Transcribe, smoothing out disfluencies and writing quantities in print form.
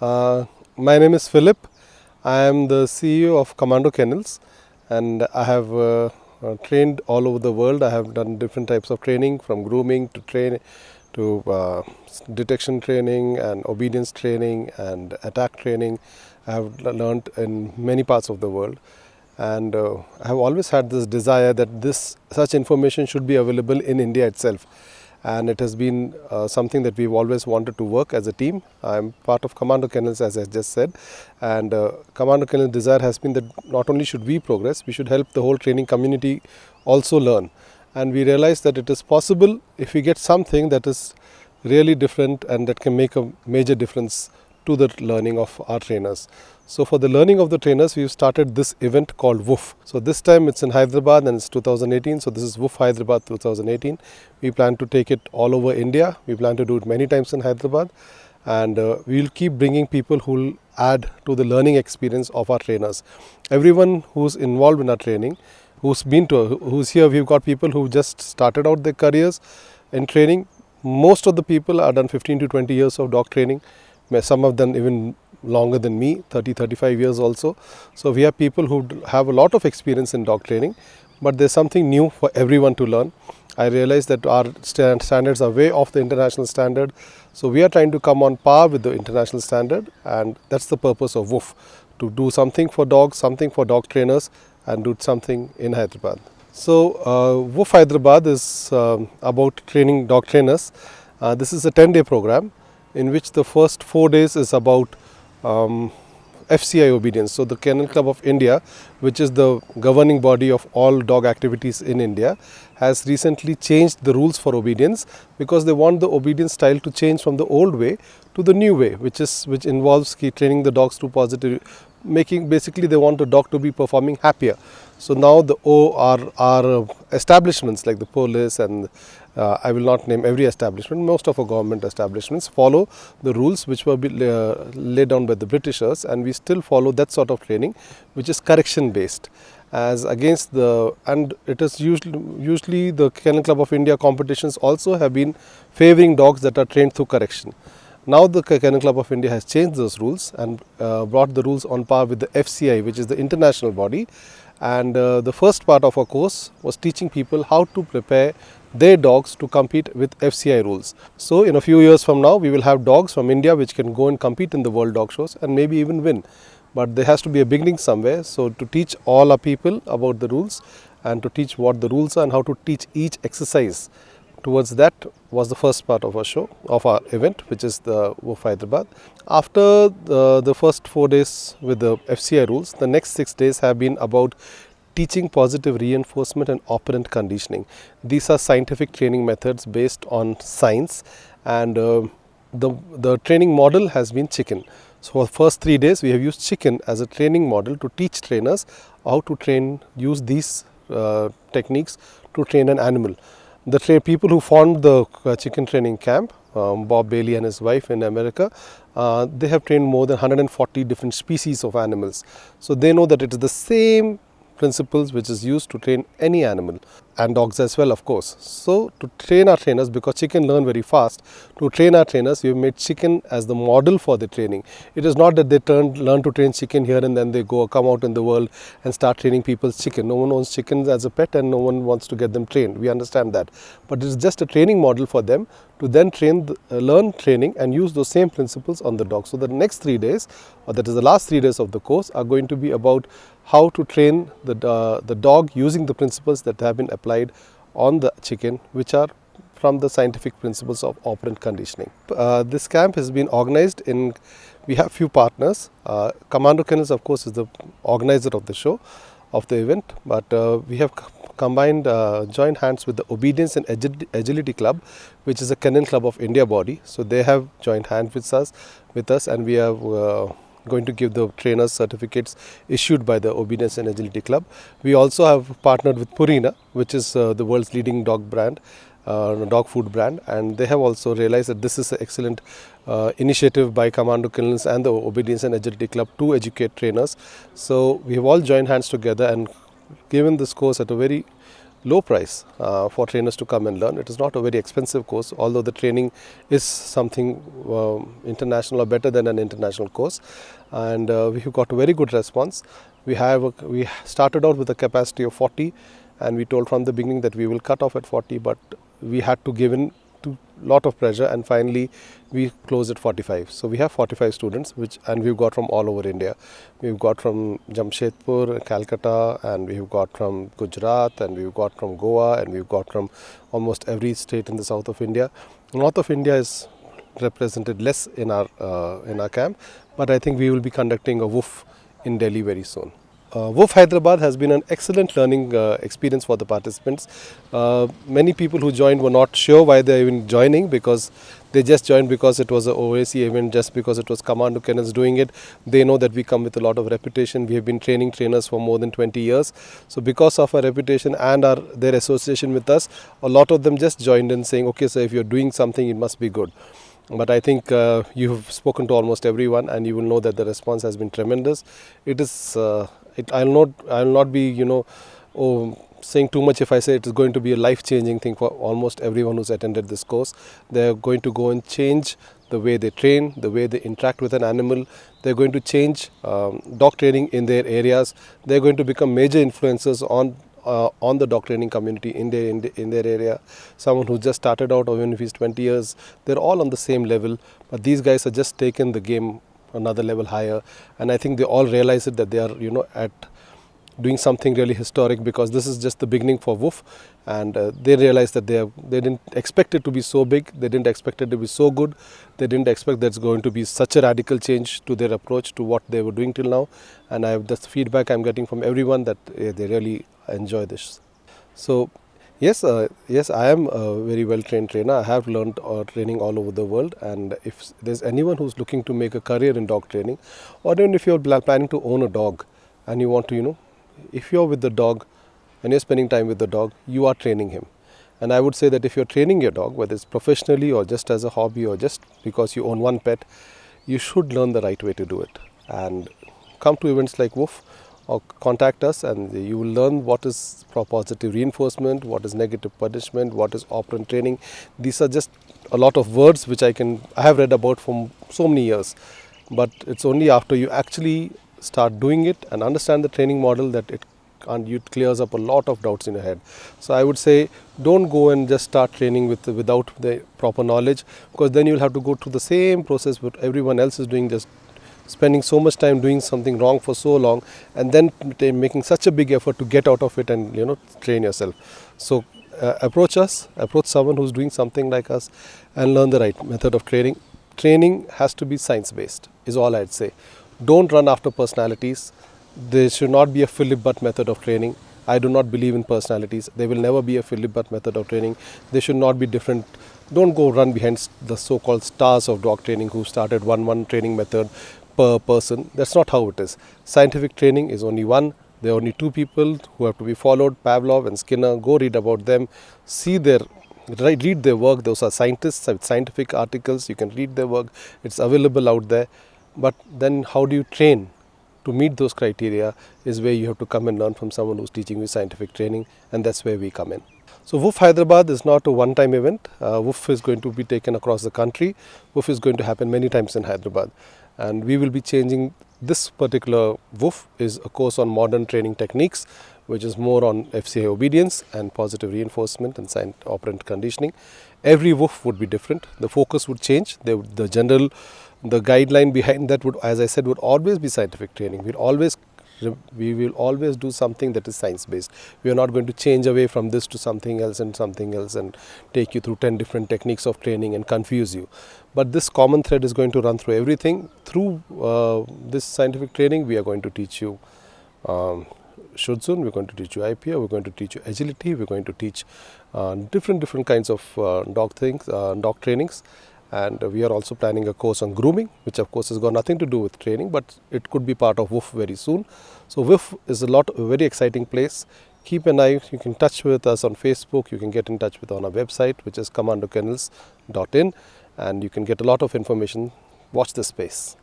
My name is Philip. I am the CEO of Commando Kennels, and I have trained all over the world. I have done different types of training, from grooming to detection training and obedience training and attack training. I have learned in many parts of the world, and I have always had this desire that such information should be available in India itself. And it has been something that we've always wanted to work as a team. I'm part of Commando Kennels, as I just said, and Commando Kennels' desire has been that not only should we progress, we should help the whole training community also learn. And we realize that it is possible if we get something that is really different and that can make a major difference to the learning of our trainers. So for the learning of the trainers, we've started this event called Woof. So this time it's in Hyderabad and it's 2018. So this is Woof Hyderabad 2018. We plan to take it all over India. We plan to do it many times in Hyderabad. And we'll keep bringing people who will add to the learning experience of our trainers. Everyone who's involved in our training, who's here, we've got people who just started out their careers in training. Most of the people are done 15 to 20 years of dog training. Some of them even longer than me, 30-35 years also. So we have people who have a lot of experience in dog training, but there's something new for everyone to learn. I realize that our standards are way off the international standard, so we are trying to come on par with the international standard, and that's the purpose of Woof, to do something for dogs, something for dog trainers, and do something in Hyderabad. So Woof Hyderabad is about training dog trainers. This is a 10-day program in which the first 4 days is about FCI obedience. So the Kennel Club of India, which is the governing body of all dog activities in India, has recently changed the rules for obedience because they want the obedience style to change from the old way to the new way, which involves training the dogs to basically they want the dog to be performing happier. So now our establishments like the police and I will not name every establishment, most of our government establishments follow the rules which were laid down by the Britishers, and we still follow that sort of training which is correction based. And it is usually the Kennel Club of India competitions also have been favoring dogs that are trained through correction. Now the Kennel Club of India has changed those rules and brought the rules on par with the FCI, which is the international body. And the first part of our course was teaching people how to prepare their dogs to compete with FCI rules. So in a few years from now, we will have dogs from India which can go and compete in the world dog shows and maybe even win. But there has to be a beginning somewhere. So to teach all our people about the rules and to teach what the rules are and how to teach each exercise towards that was the first part of our event, which is the Woof Hyderabad. After the first 4 days with the FCI rules, the next 6 days have been about teaching positive reinforcement and operant conditioning. These are scientific training methods based on science, and the training model has been chicken. So for the first 3 days, we have used chicken as a training model to teach trainers how to use these techniques to train an animal. The people who formed the chicken training camp, Bob Bailey and his wife in America, they have trained more than 140 different species of animals. So they know that it is the same principles which is used to train any animal, and dogs as well, of course. So to train our trainers, because chicken learn very fast, to train our trainers, we have made chicken as the model for the training. It is not that they learn to train chicken here and then they come out in the world and start training people's chicken. No one owns chickens as a pet and no one wants to get them trained. We understand that. But it is just a training model for them to then learn training and use those same principles on the dog. So the next 3 days, or that is the last 3 days of the course, are going to be about how to train the dog using the principles that have been applied on the chicken, which are from the scientific principles of operant conditioning. This camp has been organized we have few partners. Commando Kennels, of course, is the organizer of the show, of the event, but we have joined hands with the Obedience and Agility Club, which is a Kennel Club of India body. So they have joined hands with us, and we are going to give the trainers certificates issued by the Obedience and Agility Club. We also have partnered with Purina, which is the world's leading dog food brand, and they have also realized that this is an excellent initiative by Commando Kennels and the Obedience and Agility Club to educate trainers. So we have all joined hands together and given this course at a very low price for trainers to come and learn. It is not a very expensive course, although the training is something international or better than an international course. And we've got a very good response. We started out with a capacity of 40, and we told from the beginning that we will cut off at 40, but we had to give in to lot of pressure, and finally we closed at 45. So we have 45 students, and we've got from all over India. We've got from Jamshedpur, Calcutta, and we've got from Gujarat, and we've got from Goa, and we've got from almost every state in the south of India. North of India is represented less in our camp, but I think we will be conducting a Woof in Delhi very soon. Woof Hyderabad has been an excellent learning experience for the participants. Many people who joined were not sure why they were even joining, because they just joined because it was an OAC event, just because it was Commando Kennels doing it. They know that we come with a lot of reputation. We have been training trainers for more than 20 years. So because of our reputation and their association with us, a lot of them just joined in saying, okay, so if you're doing something, it must be good. But I think you've spoken to almost everyone, and you will know that the response has been tremendous. It is. I'll not be saying too much if I say it is going to be a life-changing thing for almost everyone who's attended this course. They're going to go and change the way they train, the way they interact with an animal. They're going to change dog training in their areas. They're going to become major influencers on the dog training community in their area. Someone who just started out, or even if he's 20 years, they're all on the same level. But these guys have just taken the game another level higher, and I think they all realize it, that they are at doing something really historic, because this is just the beginning for Woof, and they realize that they didn't expect it to be so big, they didn't expect it to be so good, they didn't expect there's going to be such a radical change to their approach to what they were doing till now. And that's the feedback I'm getting from everyone, that they really enjoy this. So yes, I am a very well trained trainer. I have learned training all over the world, and if there's anyone who's looking to make a career in dog training, or even if you're planning to own a dog and you want to, if you're with the dog and you're spending time with the dog, you are training him. And I would say that if you're training your dog, whether it's professionally or just as a hobby or just because you own one pet, you should learn the right way to do it. And come to events like Woof, or contact us, and you will learn what is positive reinforcement, what is negative punishment, what is operant training. These are just a lot of words which I have read about for so many years, but it's only after you actually start doing it and understand the training model that it clears up a lot of doubts in your head. So I would say, don't go and just start training without the proper knowledge, because then you'll have to go through the same process what everyone else is doing, just spending so much time doing something wrong for so long, and then making such a big effort to get out of it and train yourself. So approach someone who's doing something like us, and learn the right method of training. Training has to be science based, is all I'd say. Don't run after personalities. There should not be a Philip Butt method of training. I do not believe in personalities. There will never be a Philip Butt method of training. They should not be different. Don't go run behind the so-called stars of dog training who started one training method per person. That's not how it is. Scientific training is only one. There are only two people who have to be followed, Pavlov and Skinner. Go read about them. Read their work. Those are scientists with scientific articles. You can read their work. It's available out there. But then how do you train to meet those criteria is where you have to come and learn from someone who's teaching you scientific training, and that's where we come in. So Woof Hyderabad is not a one-time event. Woof is going to be taken across the country. Woof is going to happen many times in Hyderabad, and we will be changing. This particular Woof is a course on modern training techniques, which is more on FCA obedience and positive reinforcement and operant conditioning. Every Woof would be different. The focus would change. The guideline behind that would, as I said, would always be scientific training. We will always do something that is science based. We are not going to change away from this to something else and take you through 10 different techniques of training and confuse you. But this common thread is going to run through everything. Through this scientific training, we are going to teach you Schutzhund, we're going to teach you IPA, we're going to teach you agility, we're going to teach different kinds of dog trainings. And we are also planning a course on grooming, which of course has got nothing to do with training, but it could be part of Woof very soon. So Woof is a very exciting place. Keep an eye. You can touch with us on Facebook. You can get in touch with on our website, which is commandokennels.in, and you can get a lot of information. Watch this space.